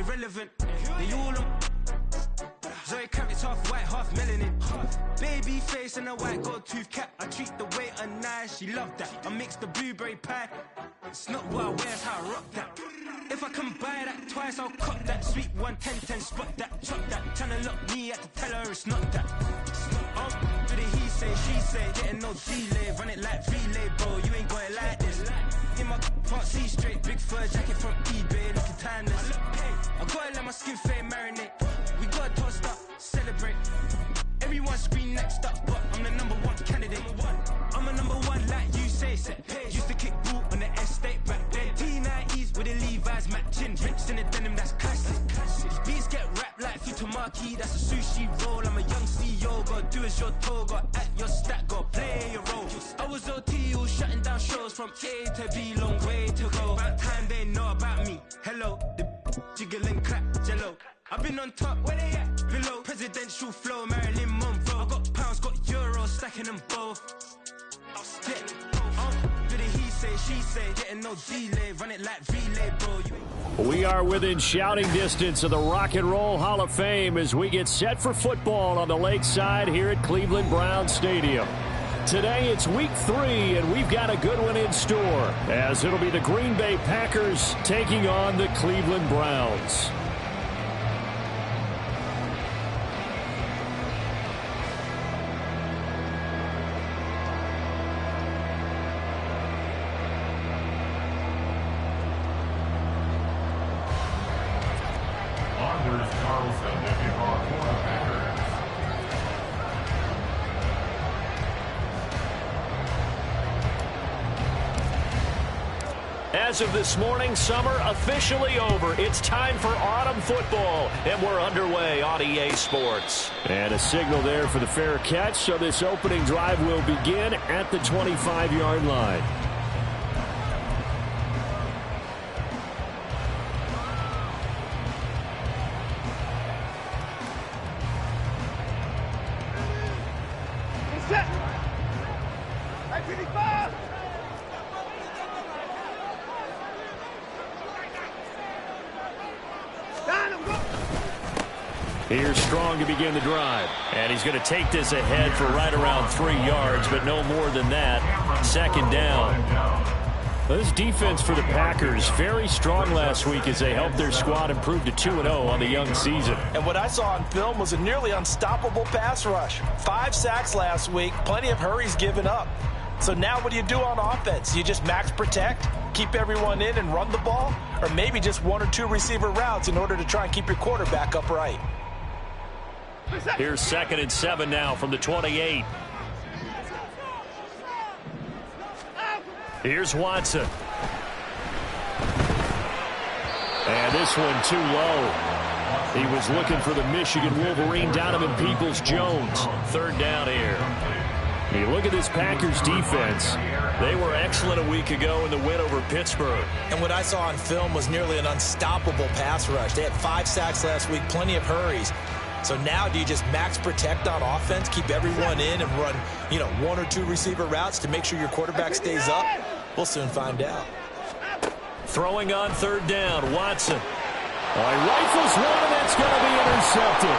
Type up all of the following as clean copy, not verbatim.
irrelevant. They all Zoe Kravitz half white, half melanin. Baby face and a white gold tooth cap. I treat the waiter nice, she loved that. I mix the blueberry pie. It's not what I wear, it's how I rock that. If I can buy that twice, I'll cut that. Sweet 110, spot that, chop that. Tryna lock me, I have to tell her it's not that. Do the he say, she say, getting no delay. Run it like relay, bro, you ain't got it like this. In my can't see straight, big fur jacket from eBay, looking timeless. I gotta let my skin fade marinate. We gotta toast up, celebrate. Everyone scream next up, but I'm the #1 candidate. I'm a #1 like you say. Used to kick ball on the estate back then. T90s with the Levi's matching. Rips in the denim, that's classic. These beats get wrapped like Futamaki, that's a sushi roll. I'm a young CEO, gotta do as you're told. Gotta act your stat, gotta play your role. I was OT, all shutting down shows from A to B, long way to go. About time they know about me. Hello, the jiggle and clap, jello. I've been on top, where they at? Below, presidential flow, Marilyn Monroe. I got pounds, got euros, stacking them both. Do the he say, she say, getting no delay, run it like relay, bro. We are within shouting distance of the Rock and Roll Hall of Fame as we get set for football on the lakeside here at Cleveland Browns Stadium. Today it's week 3, and we've got a good one in store, as it'll be the Green Bay Packers taking on the Cleveland Browns. As of this morning, summer officially over. It's time for autumn football, and we're underway on EA Sports. And a signal there for the fair catch, so this opening drive will begin at the 25-yard line. Here's Strong to begin the drive. And he's going to take this ahead for right around 3 yards, but no more than that. Second down. This defense for the Packers, very strong last week as they helped their squad improve to 2-0 on the young season. And what I saw on film was a nearly unstoppable pass rush. 5 sacks last week, plenty of hurries given up. So now what do you do on offense? You just max protect, keep everyone in and run the ball, or maybe just 1 or 2 receiver routes in order to try and keep your quarterback upright. Here's 2nd and 7 now from the 28. Here's Watson. And this one too low. He was looking for the Michigan Wolverine, Donovan Peoples-Jones. 3rd down here. You look at this Packers defense. They were excellent a week ago in the win over Pittsburgh. And what I saw on film was nearly an unstoppable pass rush. They had 5 sacks last week, plenty of hurries. So now do you just max protect on offense, keep everyone in and run, 1 or 2 receiver routes to make sure your quarterback stays up? We'll soon find out. Throwing on 3rd down, Watson. He rifles one, and that's going to be intercepted.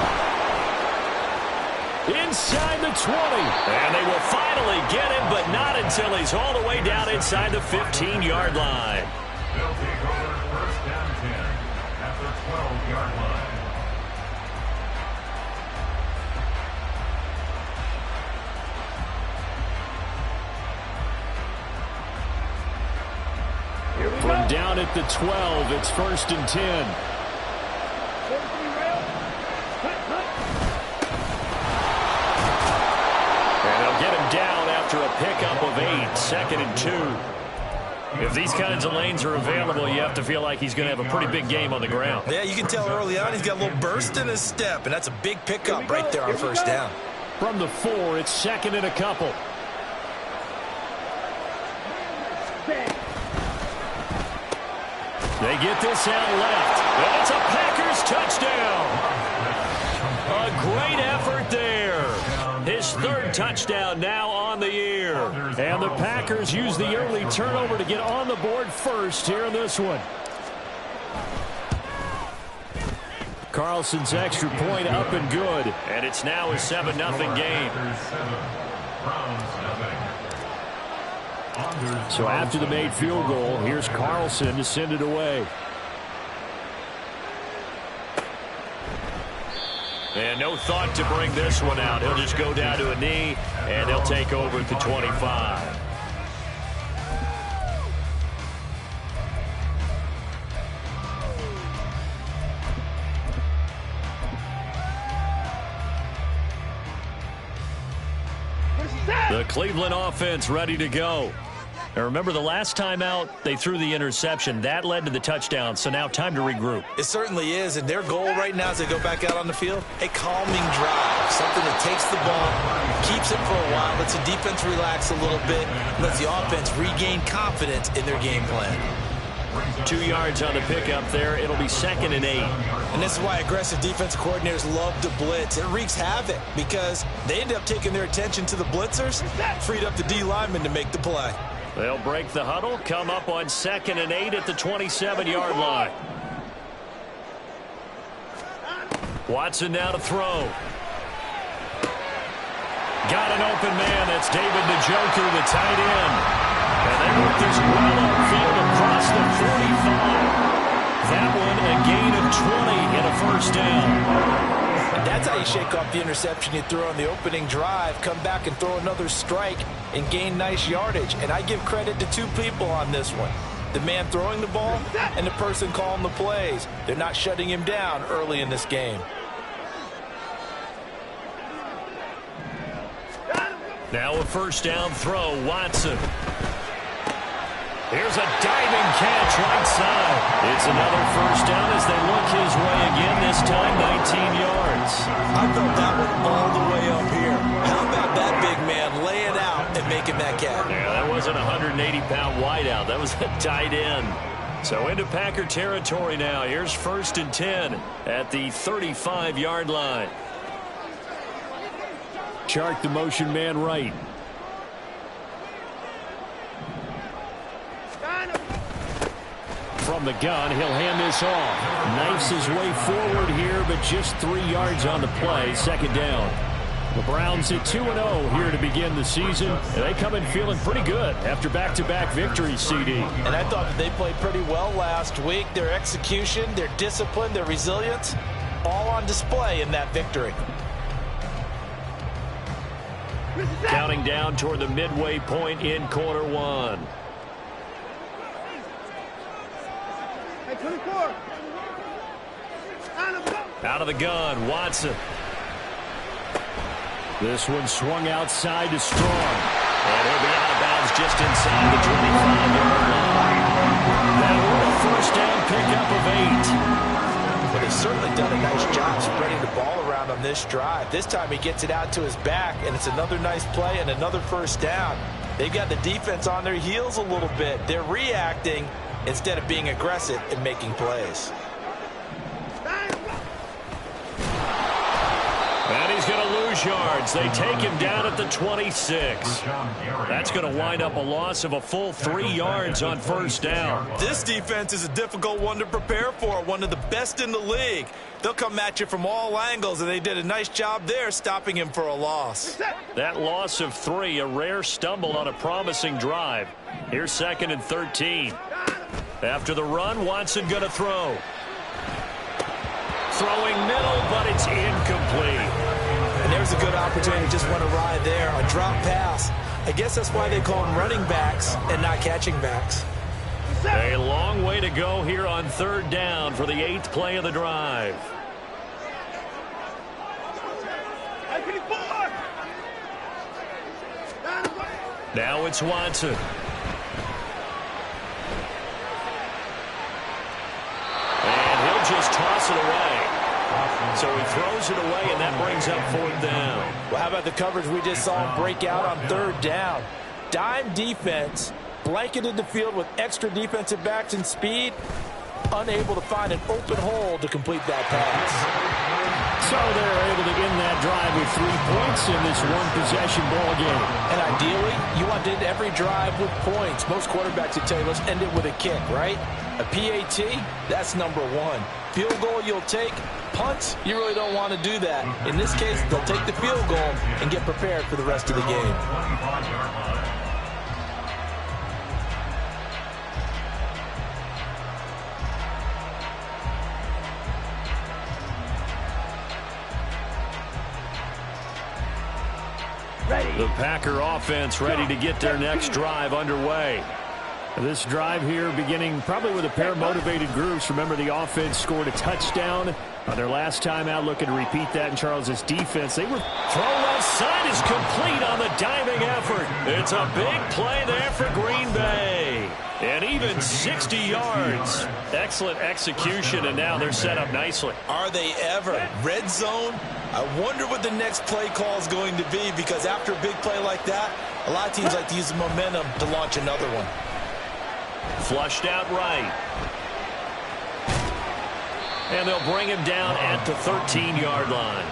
Inside the 20. And they will finally get him, but not until he's all the way down inside the 15-yard line. They'll take over 1st down 10 at the 12-yard line. From down at the 12, it's 1st and 10. And they'll get him down after a pickup of 8, 2nd and 2. If these kinds of lanes are available, you have to feel like he's going to have a pretty big game on the ground. Yeah, you can tell early on he's got a little burst in his step, and that's a big pickup right there on 1st down. From the 4, it's 2nd and a couple. They get this out left. And it's a Packers touchdown. A great effort there. His 3rd touchdown now on the year. And the Packers use the early turnover to get on the board first here in this one. Carlson's extra point up and good. And it's now a 7-0 game. So after the made field goal, here's Carlson to send it away. And no thought to bring this one out. He'll just go down to a knee, and they'll take over at the 25. The Cleveland offense ready to go. Now remember, the last time out, they threw the interception. That led to the touchdown, so now time to regroup. It certainly is, and their goal right now as they go back out on the field, a calming drive, something that takes the ball, keeps it for a while, lets the defense relax a little bit, lets the offense regain confidence in their game plan. 2 yards on the pickup there. It'll be 2nd and 8. And this is why aggressive defensive coordinators love to blitz. It wreaks havoc because they end up taking their attention to the blitzers, freed up the D lineman to make the play. They'll break the huddle, come up on 2nd and 8 at the 27-yard line. Watson now to throw. Got an open man. That's David Njoku, the tight end. And they work this well upfield across the 45. That one a gain of 20 and a first down. And that's how you shake off the interception you threw on the opening drive, come back and throw another strike and gain nice yardage. And I give credit to 2 people on this one. The man throwing the ball and the person calling the plays. They're not shutting him down early in this game. Now a first down throw, Watson. Here's a diving catch right side. It's another first down as they look his way again, this time 19 yards. I felt that one all the way up here. How about that big man laying out and making that catch? Yeah, that wasn't a 180-pound wideout. That was a tight end. So into Packer territory now. Here's 1st and 10 at the 35-yard line. Chark the motion man right. From the gun, he'll hand this off. Knifes his way forward here, but just 3 yards on the play. 2nd down. The Browns at 2-0 here to begin the season. And they come in feeling pretty good after back-to-back victories, CD. And I thought that they played pretty well last week. Their execution, their discipline, their resilience, all on display in that victory. Counting down toward the midway point in quarter 1. Out of the gun, Watson. This one swung outside to Strong. And he'll be out of bounds just inside the 25-yard line. That one a first down pickup of 8. But he's certainly done a nice job spreading the ball around on this drive. This time he gets it out to his back, and it's another nice play and another first down. They've got the defense on their heels a little bit. They're reacting instead of being aggressive and making plays. And he's going to lose yards. They take him down at the 26. That's going to wind up a loss of a full 3 yards on first down. This defense is a difficult one to prepare for, one of the best in the league. They'll come at you from all angles, and they did a nice job there stopping him for a loss. That loss of 3, a rare stumble on a promising drive. Here's 2nd and 13. After the run, Watson going to throw. Throwing middle, but it's incomplete. And there's a good opportunity to just run a ride there, a drop pass. I guess that's why they call them running backs and not catching backs. A long way to go here on 3rd down for the 8th play of the drive. Now it's Watson. And he'll just toss it away. So he throws it away, and that brings up 4th down. Well, how about the coverage we just saw him break out on 3rd down? Dime defense, blanketed the field with extra defensive backs and speed, unable to find an open hole to complete that pass. So they're able to end that drive with 3 points in this one-possession ball game. And ideally, you want to end every drive with points. Most quarterbacks would tell you, let's end it with a kick, right? A PAT, that's number 1. Field goal you'll take, punts, you really don't want to do that. In this case, they'll take the field goal and get prepared for the rest of the game. The Packer offense ready to get their next drive underway. This drive here beginning probably with a pair of motivated groups. Remember, the offense scored a touchdown on their last time out. Looking to repeat that in Charles's defense. They were throw left side is complete on the diving effort. It's a big play there for Green Bay. And even 60 yards. Excellent execution, and now they're set up nicely. Are they ever? Red zone? I wonder what the next play call is going to be, because after a big play like that, a lot of teams like to use the momentum to launch another one. Flushed out right. And they'll bring him down at the 13-yard line.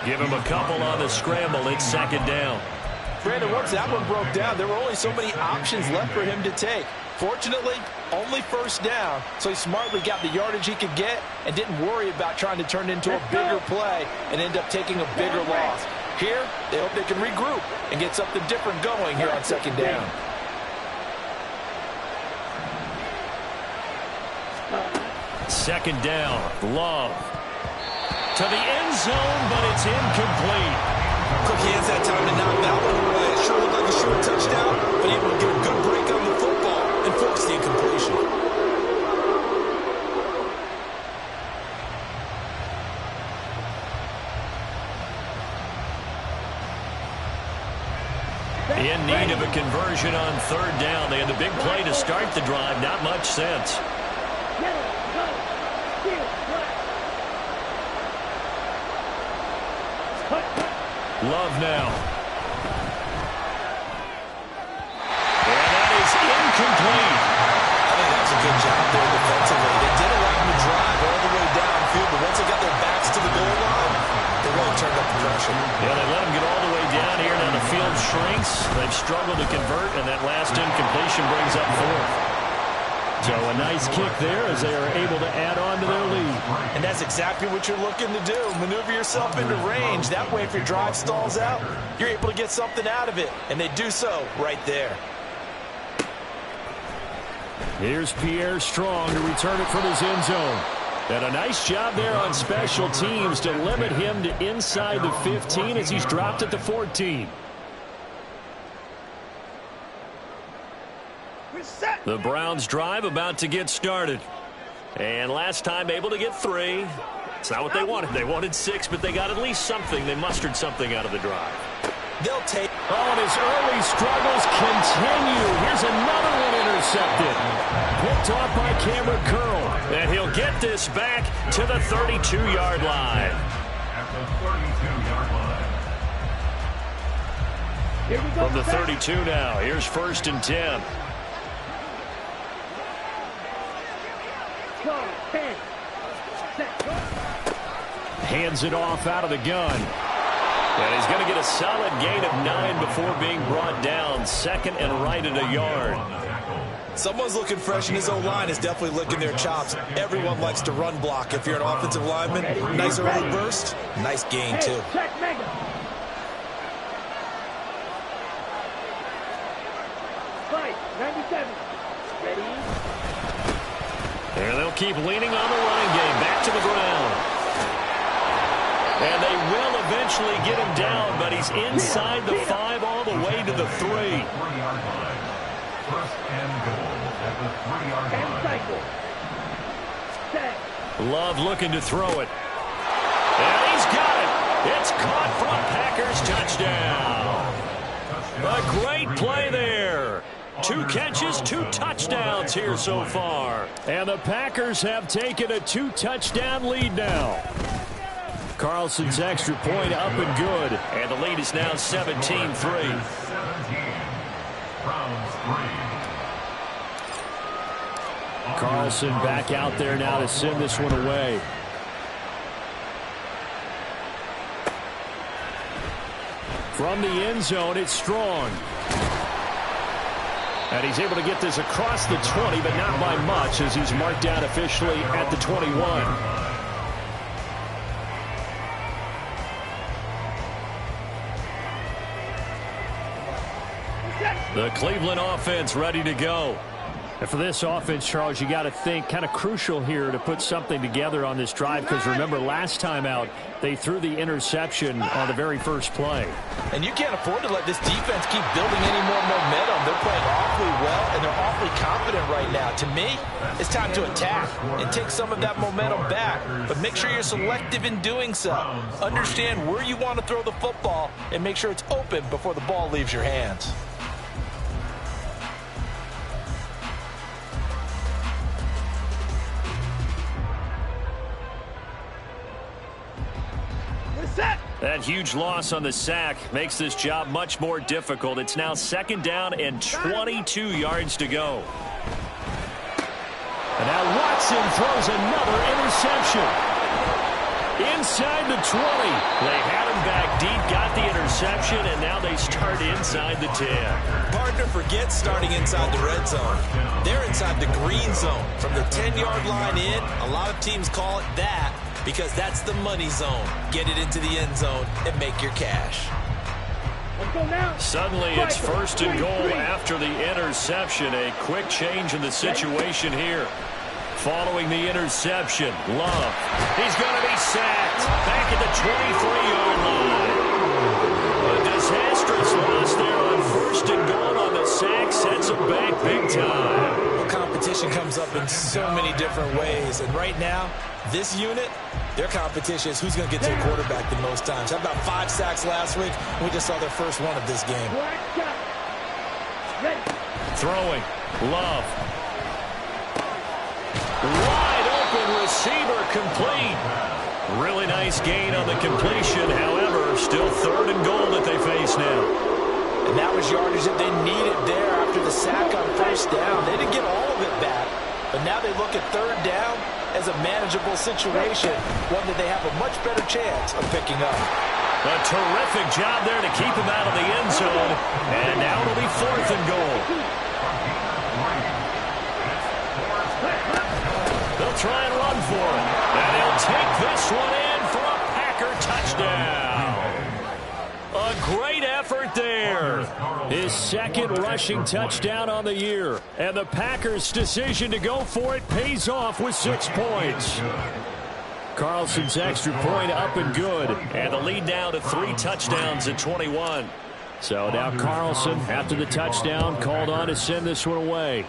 Give him a couple on the scramble. It's second down. Brandon, once that one broke down, there were only so many options left for him to take. Fortunately, only first down, so he smartly got the yardage he could get and didn't worry about trying to turn it into a bigger play and end up taking a bigger loss. Here, they hope they can regroup and get something different going here on second down. Second down, Love. To the end zone, but it's incomplete. Quick hands that time to knock that one away. It sure looked like a short touchdown, but able to get a good break on the football and force the incompletion. In need of a conversion on third down. They had the big play to start the drive. Not much sense. Love now. And that is incomplete. I think that's a good job there defensively. They did allow them to drive all the way downfield, but once they got their backs to the goal line, they really turned up the pressure. Yeah, they let them get all the way down here. Now the field shrinks. They've struggled to convert, and that last incompletion brings up fourth. So a nice kick there as they are able to add on to their lead. And that's exactly what you're looking to do. Maneuver yourself into range. That way, if your drive stalls out, you're able to get something out of it. And they do so right there. Here's Pierre Strong to return it from his end zone. And a nice job there on special teams to limit him to inside the 15 as he's dropped at the 14. The Browns drive about to get started. And last time able to get 3. It's not what they wanted. They wanted 6, but they got at least something. They mustered something out of the drive. They'll take. Oh, and his early struggles continue. Here's another one intercepted. Picked off by Cameron Curl. And he'll get this back to the 32-yard line. At the 32-yard line. From the 32 now, here's 1st and 10. Hands it off out of the gun. And he's going to get a solid gain of 9 before being brought down. Second and right at a yard. Someone's looking fresh, and his O-line is definitely licking their chops. Everyone likes to run block. If you're an offensive lineman, nice early burst, nice gain too. And they'll keep leaning on the running game. Back to the ground. And they will eventually get him down, but he's inside the 5 all the way to the 3. 3-yard line. First and goal at the 3-yard line. Love looking to throw it. And he's got it. It's caught from Packers touchdown. A great play there. 2 catches, 2 touchdowns here so far. And the Packers have taken a 2-touchdown lead now. Carlson's extra point up and good. And the lead is now 17-3. 17. Browns 3. Carlson back out there now to send this one away. From the end zone, it's Strong. And he's able to get this across the 20, but not by much, as he's marked down officially at the 21. The Cleveland offense ready to go. And for this offense, Charles, you got to think kind of crucial here to put something together on this drive, because remember last time out they threw the interception on the very first play. And you can't afford to let this defense keep building any more momentum. They're playing awfully well, and they're awfully confident right now. To me, it's time to attack and take some of that momentum back. But make sure you're selective in doing so. Understand where you want to throw the football and make sure it's open before the ball leaves your hands. That huge loss on the sack makes this job much more difficult. It's now 2nd down and 22 yards to go. And now Watson throws another interception. Inside the 20. They had him back deep, got the interception, and now they start inside the 10. Partner forgets starting inside the red zone. They're inside the green zone. From the 10-yard line in, a lot of teams call it that, because that's the money zone. Get it into the end zone and make your cash. Suddenly it's 1st and goal after the interception. A quick change in the situation here. Following the interception, Love. He's going to be sacked. Back at the 23-yard line. A disastrous loss there on 1st and goal on the sack. Sets him back big time. Well, competition comes up in so many different ways. And right now, this unit, their competition is who's going to get to the quarterback the most times. How about 5 sacks last week? We just saw their first one of this game. Throwing. Love. Wide open receiver complete. Really nice gain on the completion. However, still 3rd and goal that they face now. And that was yardage that they needed there after the sack on 1st down. They didn't get all of it back, but now they look at 3rd down as a manageable situation, one that they have a much better chance of picking up. A terrific job there to keep him out of the end zone. And now it'll be 4th and goal. They'll try and run for it. And he'll take this one in for a Packer touchdown. A great effort there. His 2nd rushing touchdown on the year. And the Packers' decision to go for it pays off with 6 points. Carlson's extra point up and good. And the lead down to 3 touchdowns at 21. So now Carlson, after the touchdown, called on to send this one away.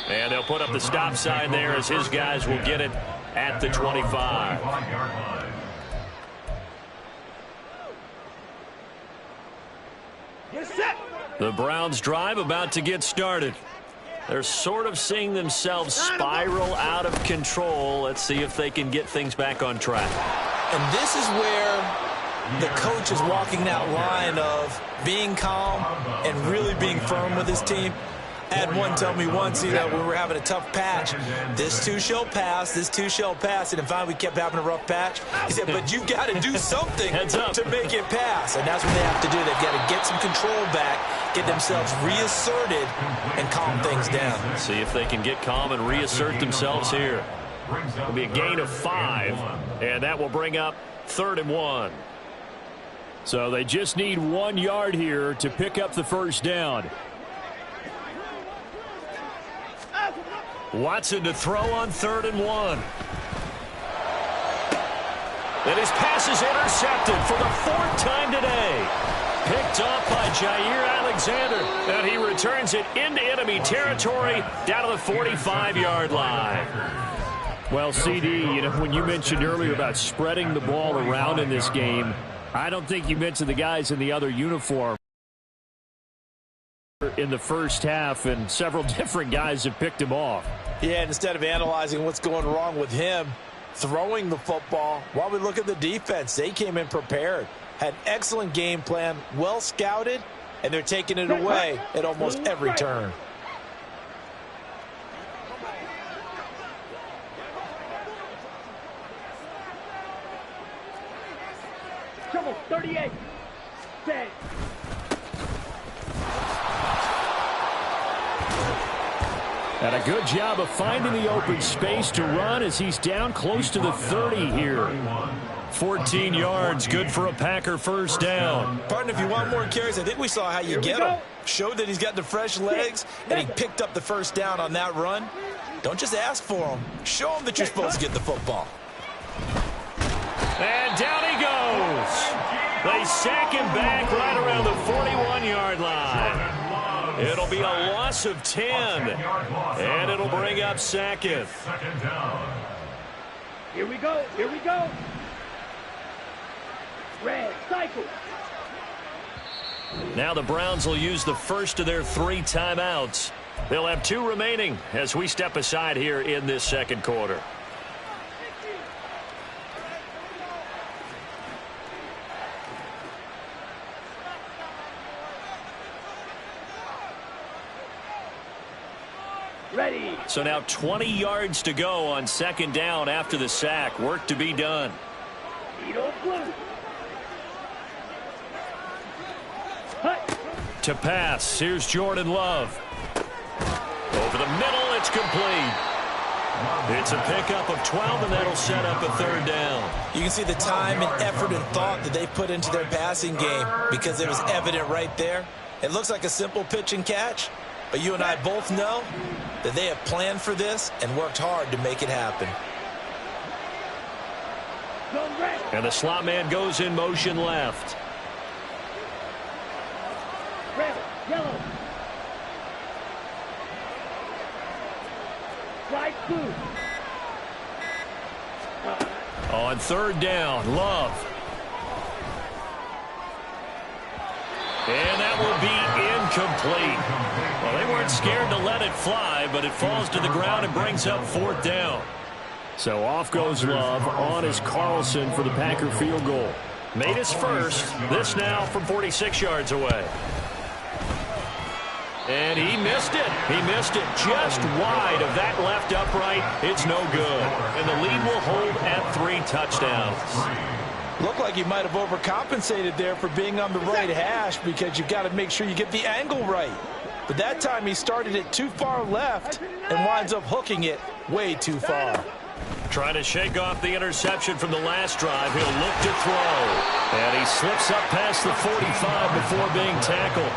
And they'll put up the stop sign there as his guys will get it at the 25. The Browns drive about to get started. They're sort of seeing themselves spiral out of control. Let's see if they can get things back on track. And this is where the coach is walking that line of being calm and really being firm with his team. I had one tell me once, when we were having a tough patch, this too shall pass, this too shall pass. And finally we kept having a rough patch. He said, but you've got to do something to make it pass. And that's what they have to do. They've got to get some control back, get themselves reasserted, and calm things down. See if they can get calm and reassert themselves here. It'll be a gain of 5, and that will bring up 3rd and 1. So they just need 1 yard here to pick up the 1st down. Watson to throw on 3rd and 1. And his pass is intercepted for the 4th time today. Picked off by Jair Alexander. And he returns it into enemy territory down to the 45-yard line. Well, CD, when you mentioned earlier about spreading the ball around in this game, I don't think you mentioned the guys in the other uniform in the first half, and several different guys have picked him off. Yeah, and instead of analyzing what's going wrong with him throwing the football, while we look at the defense, they came in prepared, had an excellent game plan, well scouted, and they're taking it away at almost every turn. Trouble, 38. Stay. And a good job of finding the open space to run as he's down close to the 30 here. 14 yards, good for a Packer first down. Partner, if you want more carries, I think we saw how you get him. Showed that he's got the fresh legs, and he picked up the first down on that run. Don't just ask for him. Show him that you're supposed to get the football. And down he goes. They sack him back right around the 41-yard line. It'll be a loss of 10, and it'll bring up second. Here we go. Here we go. Red cycle. Now the Browns will use the first of their 3 timeouts. They'll have 2 remaining as we step aside here in this second quarter. Ready. So now 20 yards to go on second down after the sack. Work to be done. To pass, here's Jordan Love. Over the middle, it's complete. It's a pickup of 12, and that'll set up a third down. You can see the time and effort and thought that they put into their passing game because it was evident right there. It looks like a simple pitch and catch, but you and I both know that they have planned for this and worked hard to make it happen. And the slot man goes in motion left. Red, yellow. Right two. On third down, Love. And that will be incomplete. Well, they weren't scared to let it fly, but it falls to the ground and brings up fourth down. So off goes Love. On is Carlson for the Packer field goal. Made his first. This now from 46 yards away. And he missed it. He missed it just wide of that left upright. It's no good. And the lead will hold at 3 touchdowns. Looked like he might have overcompensated there for being on the right hash because you've got to make sure you get the angle right. But that time he started it too far left and winds up hooking it way too far. Trying to shake off the interception from the last drive. He'll look to throw. And he slips up past the 45 before being tackled.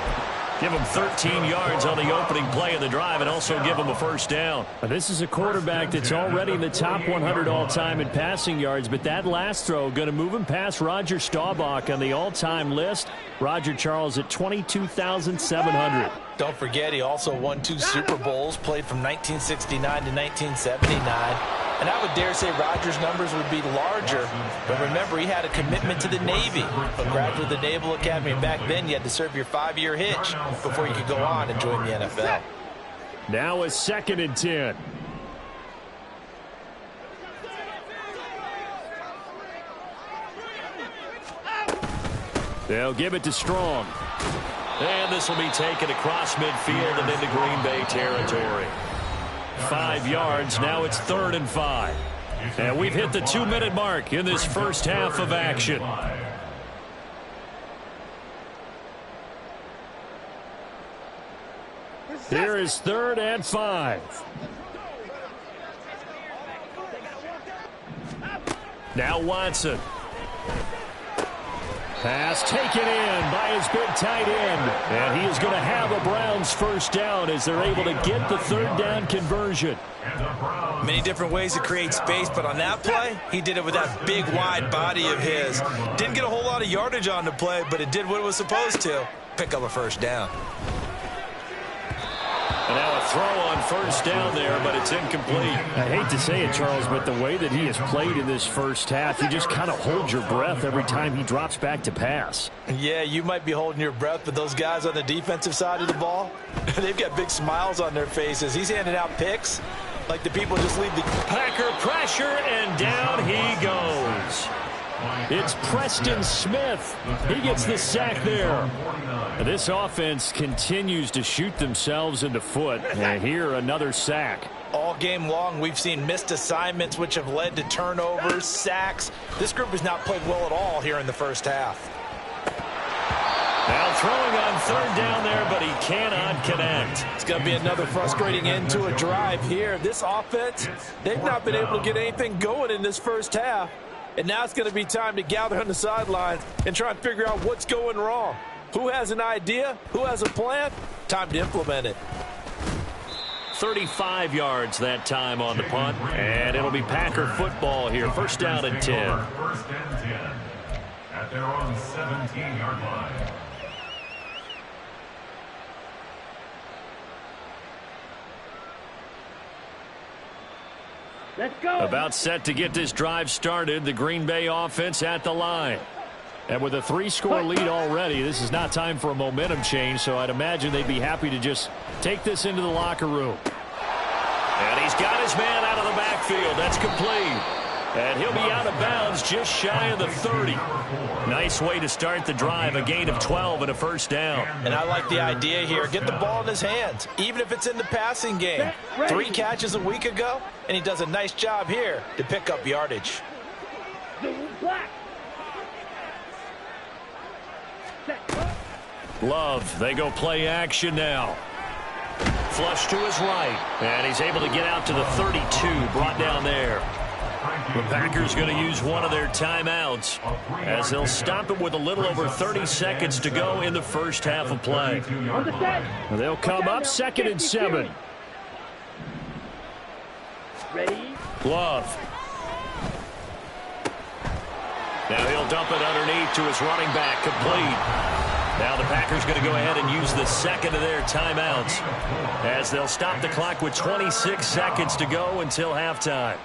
Give him 13 yards on the opening play of the drive and also give him a first down. This is a quarterback that's already in the top 100 all-time in passing yards, but that last throw going to move him past Roger Staubach on the all-time list. Roger Charles at 22,700. Don't forget, he also won 2 Super Bowls, played from 1969 to 1979. And I would dare say Rodgers' numbers would be larger. But remember, he had a commitment to the Navy. A graduate of the Naval Academy. And back then, you had to serve your 5-year hitch before you could go on and join the NFL. Now a 2nd and 10. They'll give it to Strong. And this will be taken across midfield and into Green Bay territory. 5 yards. Now it's 3rd and 5. And we've hit the 2-minute mark in this first half of action. Here is 3rd and 5. Now Watson. Pass taken in by his big tight end. And he is going to have a Browns first down as they're able to get the 3rd down conversion. Many different ways to create space, but on that play, he did it with that big, wide body of his. Didn't get a whole lot of yardage on the play, but it did what it was supposed to. Pick up a first down. And now a throw on first down there, but it's incomplete. I hate to say it, Charles, but the way that he has played in this first half, you just kind of hold your breath every time he drops back to pass. Yeah, you might be holding your breath, but those guys on the defensive side of the ball, they've got big smiles on their faces. He's handing out picks like the people just leave the... Packer pressure, and down he goes. It's Preston Smith. He gets the sack there. This offense continues to shoot themselves in the foot. And here, another sack. All game long, we've seen missed assignments, which have led to turnovers, sacks. This group has not played well at all here in the first half. Now throwing on 3rd down there, but he cannot connect. It's going to be another frustrating end to a drive here. This offense, they've not been able to get anything going in this first half. And now it's going to be time to gather on the sidelines and try and figure out what's going wrong. Who has an idea? Who has a plan? Time to implement it. 35 yards that time on the punt, and it'll be Packer football here. First down and 10. First and 10 at their own 17-yard line. Let's go. About set to get this drive started, the Green Bay offense at the line. And with a 3-score lead already, this is not time for a momentum change, so I'd imagine they'd be happy to just take this into the locker room. And he's got his man out of the backfield. That's complete. And he'll be out of bounds just shy of the 30. Nice way to start the drive, a gain of 12 and a first down. And I like the idea here. Get the ball in his hands, even if it's in the passing game. 3 catches a week ago, and he does a nice job here to pick up yardage. Black. Love, they go play action now. Flush to his right, and he's able to get out to the 32, brought down there. The Packers going to use one of their timeouts as they'll stop it with a little over 30 seconds to go in the first half of play. They'll come up 2nd and 7. Ready? Love. Now he'll dump it underneath to his running back, complete. Now the Packers going to go ahead and use the second of their timeouts as they'll stop the clock with 26 seconds to go until halftime.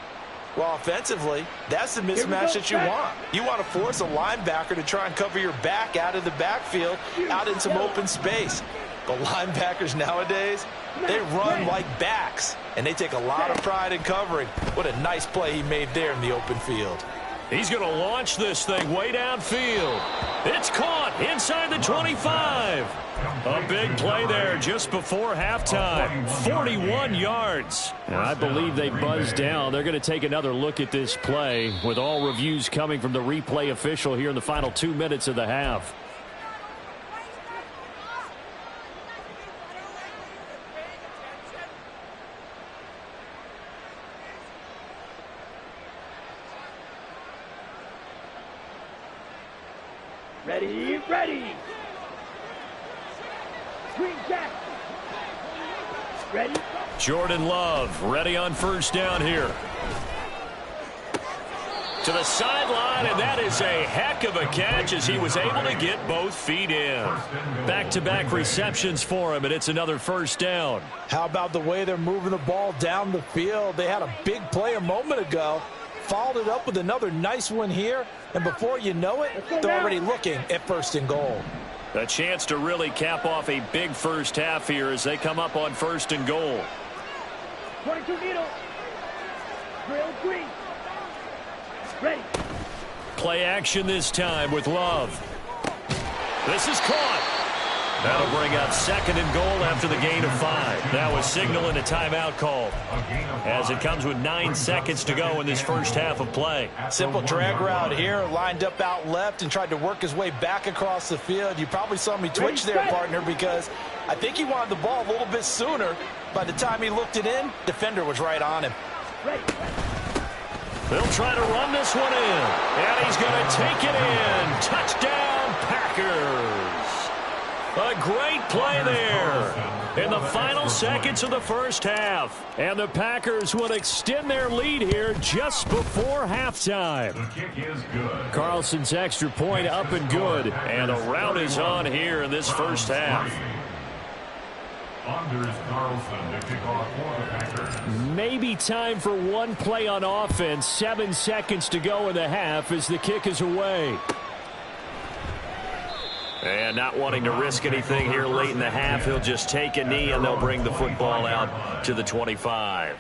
Well, offensively, that's the mismatch that you want. You want to force a linebacker to try and cover your back out of the backfield, out in some open space. But linebackers nowadays, they run like backs, and they take a lot of pride in covering. What a nice play he made there in the open field. He's going to launch this thing way downfield. It's caught inside the 25. A big play there just before halftime. 41 yards. And I believe they buzzed down. They're going to take another look at this play with all reviews coming from the replay official here in the final 2 minutes of the half. Ready, ready. Green Jack. Ready. Jordan Love ready on first down here. To the sideline, and that is a heck of a catch as he was able to get both feet in. Back-to-back receptions for him, and it's another first down. How about the way they're moving the ball down the field? They had a big play a moment ago. Followed it up with another nice one here, and before you know it, they're already looking at 1st and goal. A chance to really cap off a big first half here as they come up on 1st and goal. 22 needle. Drill green. Ready. Play action this time with Love. This is caught. That'll bring up 2nd and goal after the gain of 5. That was signaling a timeout call as it comes with 9 seconds to go in this first half of play. Simple drag route here, lined up out left and tried to work his way back across the field. You probably saw me twitch there, partner, because I think he wanted the ball a little bit sooner. By the time he looked it in, defender was right on him. They'll try to run this one in, and he's going to take it in. Touchdown, Packers. A great play there in the final seconds of the first half. And the Packers will extend their lead here just before halftime. The kick is good. Carlson's extra point up and good. And the rout is on here in this first half. Anders Carlson to kick off for the Packers. Maybe time for one play on offense. 7 seconds to go in the half as the kick is away. And not wanting to risk anything here late in the half, he'll just take a knee and they'll bring the football out to the 25.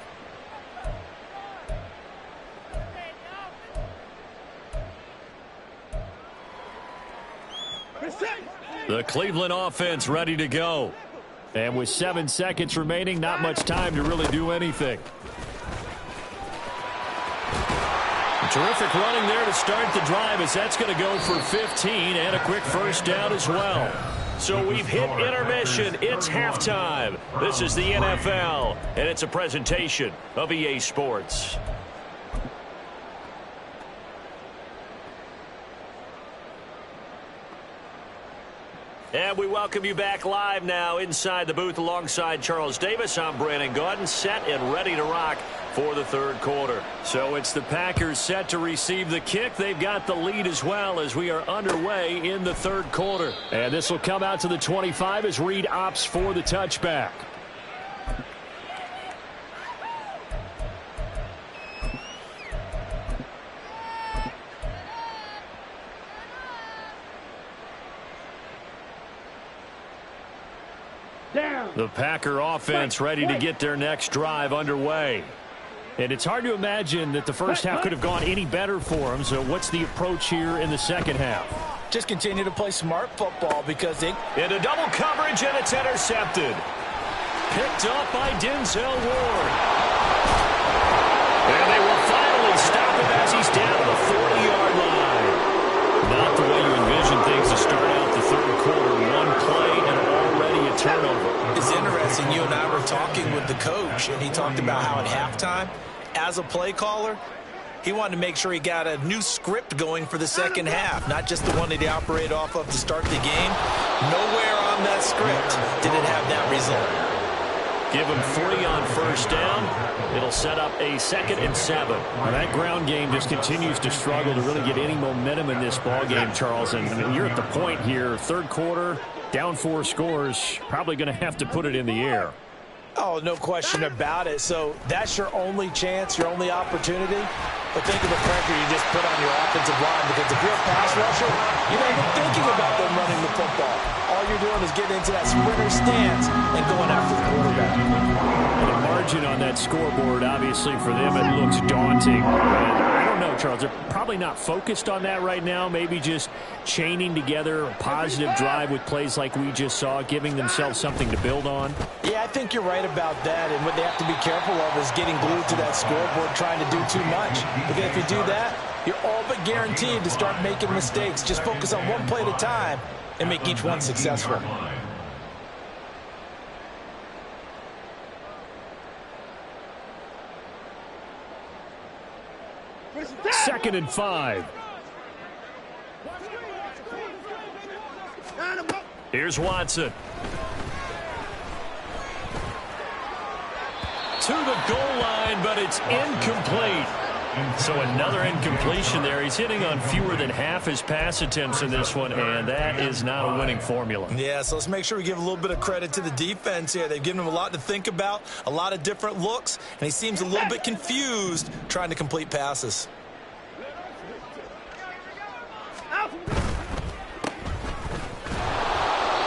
The Cleveland offense ready to go. And with 7 seconds remaining, not much time to really do anything. Terrific running there to start the drive as that's going to go for 15 and a quick first down as well. So we've hit intermission. It's halftime. This is the NFL, and it's a presentation of EA Sports. And we welcome you back live now inside the booth alongside Charles Davis. I'm Brandon Gaudin, set and ready to rock for the third quarter. So it's the Packers set to receive the kick. They've got the lead as well as we are underway in the third quarter. And this will come out to the 25 as Reed opts for the touchback. The Packer offense ready to get their next drive underway. And it's hard to imagine that the first half could have gone any better for them. So what's the approach here in the second half? Just continue to play smart football because they... Into double coverage, and it's intercepted. Picked up by Denzel Ward. And they will finally stop him as he's down to the 40-yard line. Not the way you envision things to start out the third quarter. One play and already a turnover. It's interesting. You and I were talking with the coach, and he talked about how at halftime, as a play caller, he wanted to make sure he got a new script going for the second half, not just the one that he operated off of to start the game. Nowhere on that script did it have that result. Give him 3 on first down. It'll set up a 2nd and 7. Well, that ground game just continues to struggle to really get any momentum in this ball game, Charles. And you're at the point here, third quarter, down 4 scores, probably going to have to put it in the air. Oh, no question about it. So that's your only chance, your only opportunity. But think of the pressure you just put on your offensive line, because if you're a pass rusher, you're not even thinking about them running the football. All you're doing is getting into that sprinter stance and going after the quarterback. The margin on that scoreboard, obviously, for them, it looks daunting. I don't know, Charles. They're probably not focused on that right now. Maybe just chaining together a positive drive with plays like we just saw, giving themselves something to build on. Yeah, I think you're right about that. And what they have to be careful of is getting glued to that scoreboard, trying to do too much. Because if you do that, you're all but guaranteed to start making mistakes. Just focus on one play at a time and make each one successful. Second and 5. Here's Watson. To the goal line, but it's incomplete. So another incompletion there. He's hitting on fewer than half his pass attempts in this one, and that is not a winning formula. Yeah, so let's make sure we give a little bit of credit to the defense here. They've given him a lot to think about, a lot of different looks, and he seems a little bit confused trying to complete passes.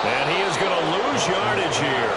And he is going to lose yardage here.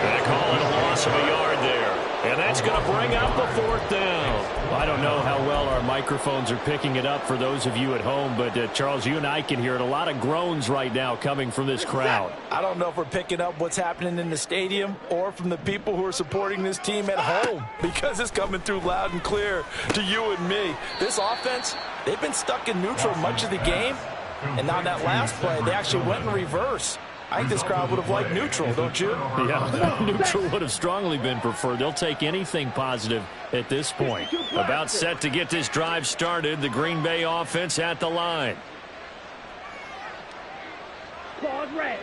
They call it a loss of a yard there. And that's going to bring up a 4th down. I don't know how well our microphones are picking it up for those of you at home, but Charles, you and I can hear it. A lot of groans right now coming from this crowd. I don't know if we're picking up what's happening in the stadium or from the people who are supporting this team at home, because it's coming through loud and clear to you and me. This offense, they've been stuck in neutral much of the game, and on that last play, they actually went in reverse. I think this crowd would have liked neutral, don't you? Yeah, neutral would have strongly been preferred. They'll take anything positive at this point. About set to get this drive started. The Green Bay offense at the line. Claws red.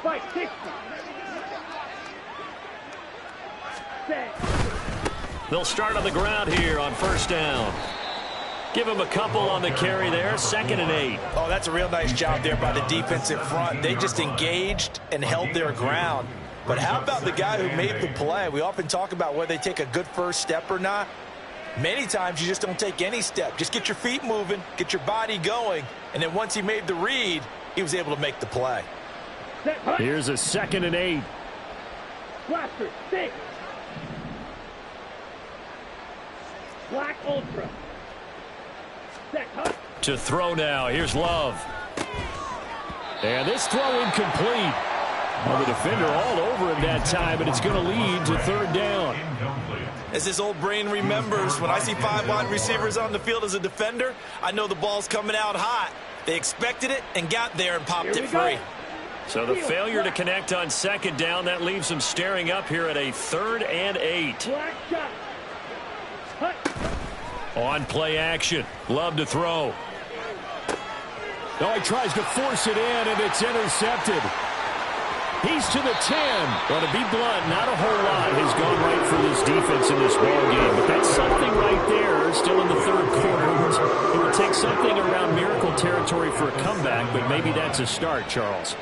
Fight 60. Set. They'll start on the ground here on first down. Give him a couple on the carry there. 2nd and 8. Oh, that's a real nice job there by the defensive front. They just engaged and held their ground. But how about the guy who made the play? We often talk about whether they take a good first step or not. Many times you just don't take any step. Just get your feet moving, get your body going, and then once he made the read, he was able to make the play. Here's a 2nd and 8. Blaster 6. Black Ultra. To throw now. Here's Love. And this throw incomplete. Well, the defender all over him that time, and it's going to lead to 3rd down. As his old brain remembers, when I see 5 wide receivers on the field as a defender, I know the ball's coming out hot. They expected it and got there and popped it free. So the failure to connect on 2nd down, that leaves them staring up here at a 3rd and 8. On play action. Love to throw. Oh, he tries to force it in, and it's intercepted. He's to the 10. But to be blunt, not a whole lot has gone right for this defense in this ball game. But that's something right there, still in the third quarter. It would take something around miracle territory for a comeback, but maybe that's a start, Charles.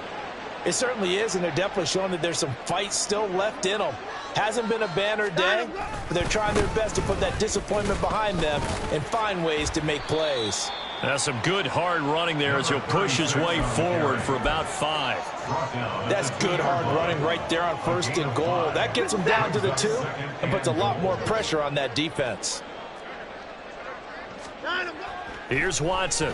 It certainly is, and they're definitely showing that there's some fight still left in them. Hasn't been a banner day, but they're trying their best to put that disappointment behind them and find ways to make plays. That's some good hard running there as he'll push his way forward for about 5. That's good hard running right there on 1st and goal. That gets them down to the 2 and puts a lot more pressure on that defense. Here's Watson.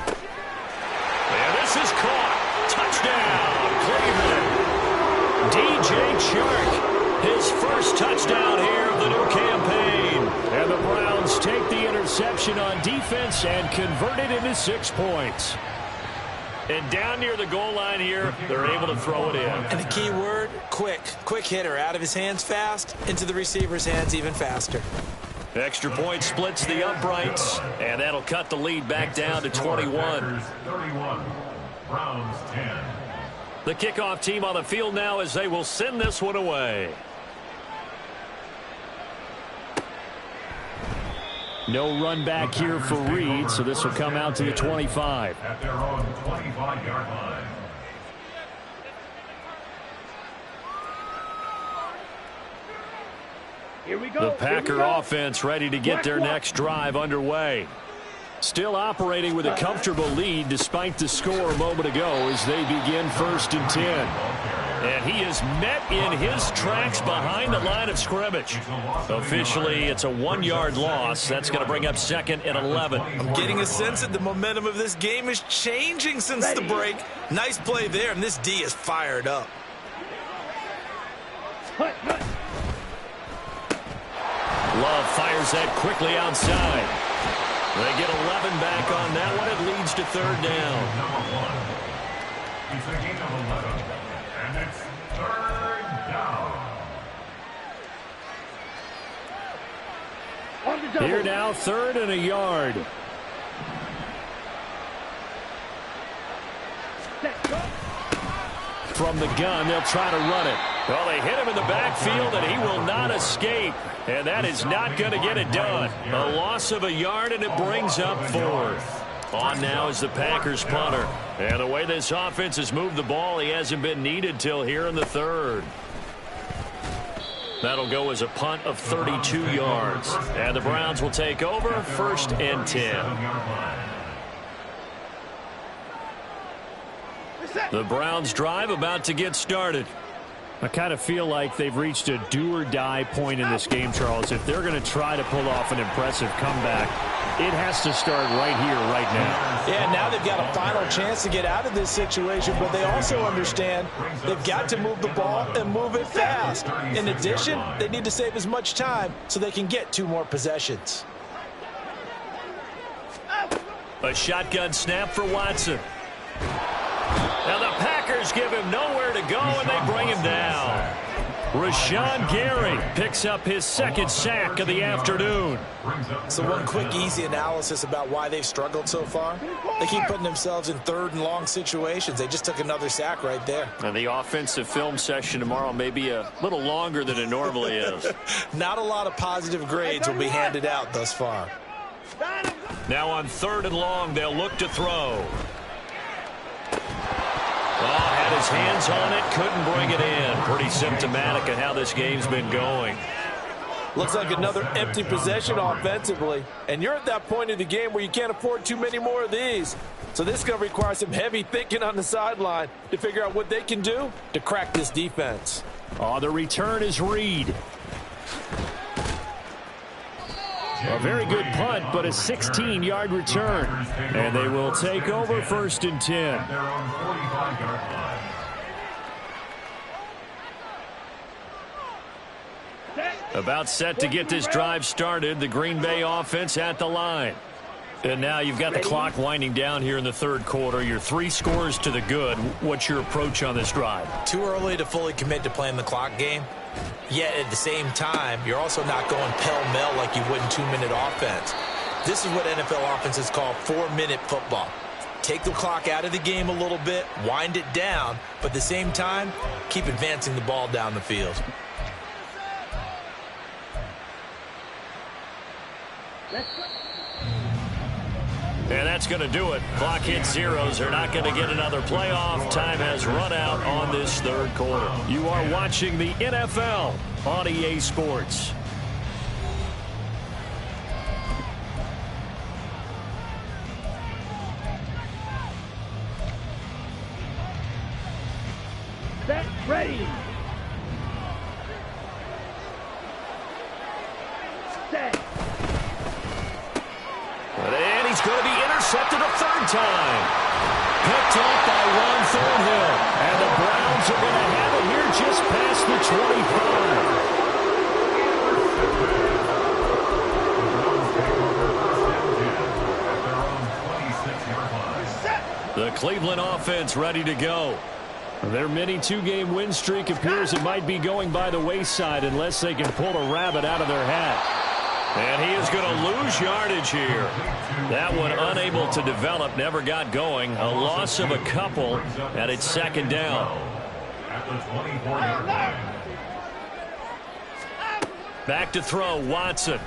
And this is caught. Touchdown, Cleveland. DJ Chark, his first touchdown here of the new campaign. And the Browns take the interception on defense and convert it into 6 points. And down near the goal line here, they're able to throw it in. And the key word, quick. Quick hitter, out of his hands fast, into the receiver's hands even faster. Extra point splits the uprights, and that'll cut the lead back down to 21. 31, Browns 10. The kickoff team on the field now as they will send this one away. No run back here for Reed, so this will come out to the 25. At their own 25-yard line. Here we go. The Packer offense ready to get their next drive underway. Still operating with a comfortable lead despite the score a moment ago as they begin 1st and 10. And he is met in his tracks behind the line of scrimmage. Officially, it's a 1-yard loss. That's going to bring up 2nd and 11. I'm getting a sense that the momentum of this game is changing since the break. Nice play there, and this D is fired up. Love fires that quickly outside. They get 11 back on that one. It leads to 3rd down. Number 1. He's a gain of 11. And it's 3rd down. Here now, 3rd and a yard. From the gun, they'll try to run it. Well, they hit him in the backfield, and he will not escape. And that is not going to get it done. A loss of a yard, and it brings up 4th. On now is the Packers punter. And the way this offense has moved the ball, he hasn't been needed till here in the 3rd. That'll go as a punt of 32 yards. And the Browns will take over 1st and 10. The Browns drive about to get started. I kind of feel like they've reached a do-or-die point in this game, Charles. If they're going to try to pull off an impressive comeback, it has to start right here, right now. Yeah, now they've got a final chance to get out of this situation, but they also understand they've got to move the ball and move it fast. In addition, they need to save as much time so they can get 2 more possessions. A shotgun snap for Watson. Now the Packers give him nowhere to go, and they bring him down. Rashawn Gary picks up his 2nd sack of the afternoon. So one quick, easy analysis about why they've struggled so far. They keep putting themselves in 3rd and long situations. They just took another sack right there. And the offensive film session tomorrow may be a little longer than it normally is. Not a lot of positive grades will be handed out thus far. Now on 3rd and long, they'll look to throw. Had his hands on it, couldn't bring it in. Pretty symptomatic of how this game's been going. Looks like another empty possession offensively. And you're at that point in the game where you can't afford too many more of these. So this is going to require some heavy thinking on the sideline to figure out what they can do to crack this defense. Oh, the return is Reed. A very good punt, but a 16-yard return. And they will take over 1st and 10. About set to get this drive started. The Green Bay offense at the line. And now you've got the clock winding down here in the 3rd quarter. You're 3 scores to the good. What's your approach on this drive? Too early to fully commit to playing the clock game. Yet at the same time, you're also not going pell-mell like you would in 2-minute offense. This is what NFL offenses call 4-minute football. take the clock out of the game a little bit, wind it down, but at the same time, keep advancing the ball down the field. And that's going to do it. Clock hits zeros. They're not going to get another playoff. Time has run out on this third quarter. You are watching the NFL on EA Sports. Set, ready. Set. And he's going to be intercepted a third time. Picked off by Ron Thornhill. And the Browns are going to have it here just past the 25. The Cleveland offense ready to go. Their mini two-game win streak appears it might be going by the wayside unless they can pull a rabbit out of their hat. And he is going to lose yardage here. That one unable to develop, never got going. A loss of a couple, and it's second down. Back to throw, Watson.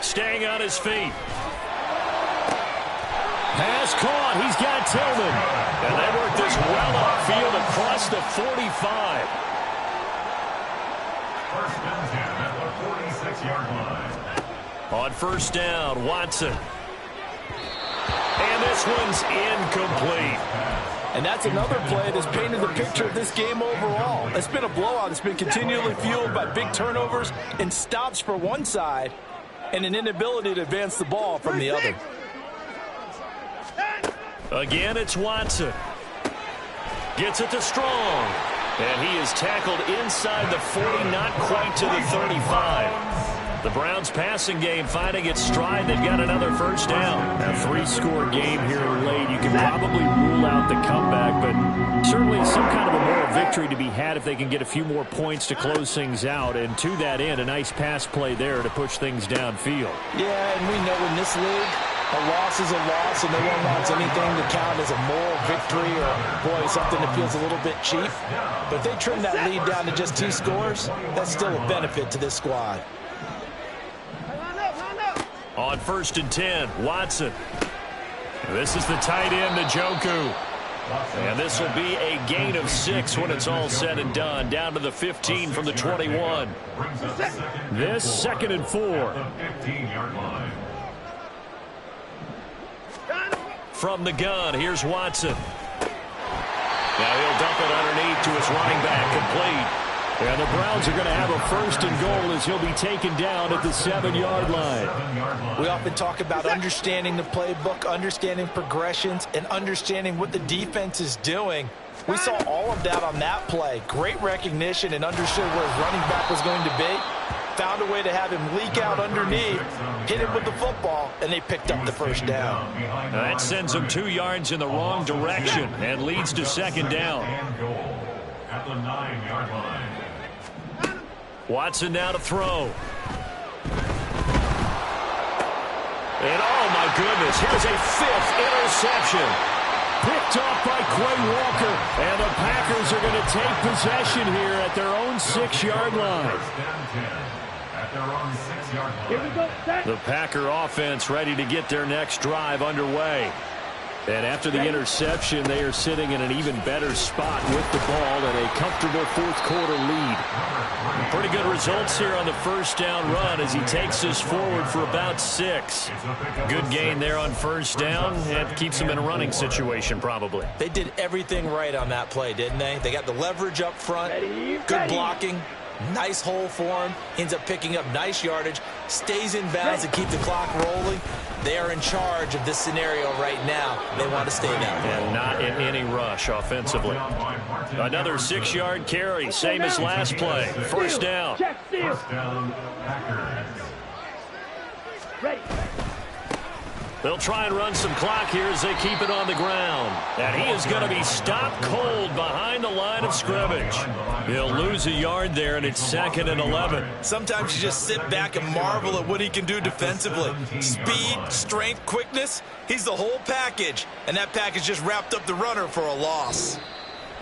Staying on his feet. Pass caught. He's got Tillman. And they work this well upfield across the 45. First down 10 at the 46-yard line. On first down, Watson. And this one's incomplete. And that's another play that's painted the picture of this game overall. It's been a blowout. It's been continually fueled by big turnovers and stops for one side and an inability to advance the ball from the other. Again, it's Watson. Gets it to Strong. And he is tackled inside the 40, not quite to the 35. The Browns passing game finding its stride. They've got another first down. A three-score game here late. You can probably rule out the comeback, but certainly some kind of a moral victory to be had if they can get a few more points to close things out. And to that end, a nice pass play there to push things downfield. Yeah, and we know in this league, a loss is a loss, and no one wants anything to count as a moral victory or, boy, something that feels a little bit cheap. But if they trim that lead down to just 2 scores, that's still a benefit to this squad. On first and 10, Watson. This is the tight end, Njoku. And this will be a gain of 6 when it's all said and done. Down to the 15 from the 21. This second and 4. From the gun, here's Watson. Now he'll dump it underneath to his running back, complete. And the Browns are going to have a first and goal as he'll be taken down at the 7-yard line. We often talk about understanding the playbook, understanding progressions, and understanding what the defense is doing. We saw all of that on that play. Great recognition and understood where his running back was going to be. Found a way to have him leak out underneath, hit him with the football, and they picked up the first down. That sends them 2 yards in the wrong direction and leads to second down. At the 9-yard line. Watson now to throw. And oh my goodness, here's a 5th interception. Picked off by Quay Walker. And the Packers are going to take possession here at their own 6-yard line. Here we go, set. The Packer offense ready to get their next drive underway. And after the interception, they are sitting in an even better spot with the ball and a comfortable 4th quarter lead. Pretty good results here on the first down run as he takes us forward for about 6. Good gain there on first down and keeps him in a running situation probably. They did everything right on that play, didn't they? They got the leverage up front, good blocking, nice hole for him, ends up picking up nice yardage, stays in bounds to keep the clock rolling. They are in charge of this scenario right now. They want to stay that way. And not in any rush offensively. Another 6-yard carry, same as last play. First down. Check, steal. First down, Packers. Ready. They'll try and run some clock here as they keep it on the ground. And he is going to be stopped cold behind the line of scrimmage. He'll lose a yard there, and it's 2nd and 11. Sometimes you just sit back and marvel at what he can do defensively. Speed, strength, quickness, he's the whole package. And that package just wrapped up the runner for a loss.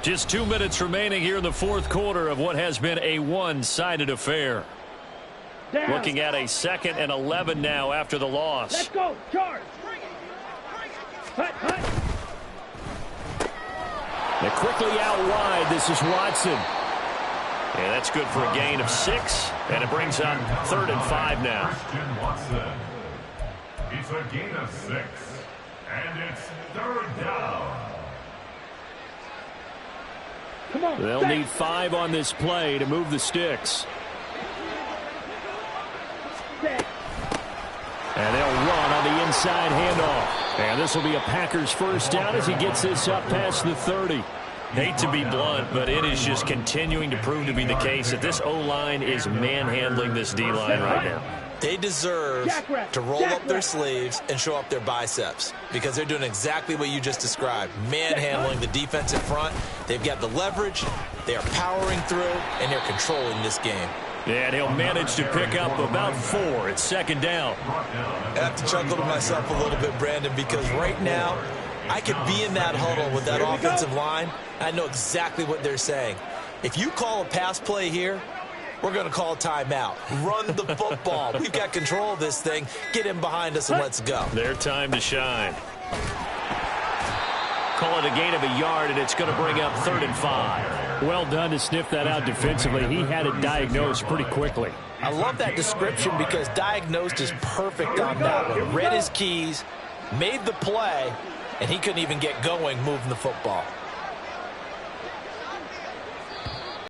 Just 2 minutes remaining here in the fourth quarter of what has been a one-sided affair. Down. Looking at a 2nd and 11 now after the loss. Let's go. Charge. Hut, hut. They're quickly out wide. This is Watson. And that's good for a gain of 6. And it brings up 3rd and 5 now. Christian Watson. It's a gain of 6. And it's 3rd down. Come on. They'll set. need 5 on this play to move the sticks. Set. And they'll run on the inside handoff. And this will be a Packers first down as he gets this up past the 30. Hate to be blunt, but it is just continuing to prove to be the case that this O-line is manhandling this D-line right now. They deserve to roll up their sleeves and show up their biceps because they're doing exactly what you just described, manhandling the defense in front. They've got the leverage, they are powering through, and they're controlling this game. Yeah, and he'll manage to pick up about 4. It's 2nd down. I have to chuckle to myself a little bit, Brandon, because right now I could be in that huddle with that offensive line. I know exactly what they're saying. If you call a pass play here, we're going to call a timeout. Run the football. We've got control of this thing. Get in behind us and let's go. Their time to shine. Call it a gain of a yard, and it's going to bring up 3rd and 5. Well done to sniff that out defensively. He had it diagnosed pretty quickly. I love that description because diagnosed is perfect on that one. Read his keys, made the play, and he couldn't even get going moving the football.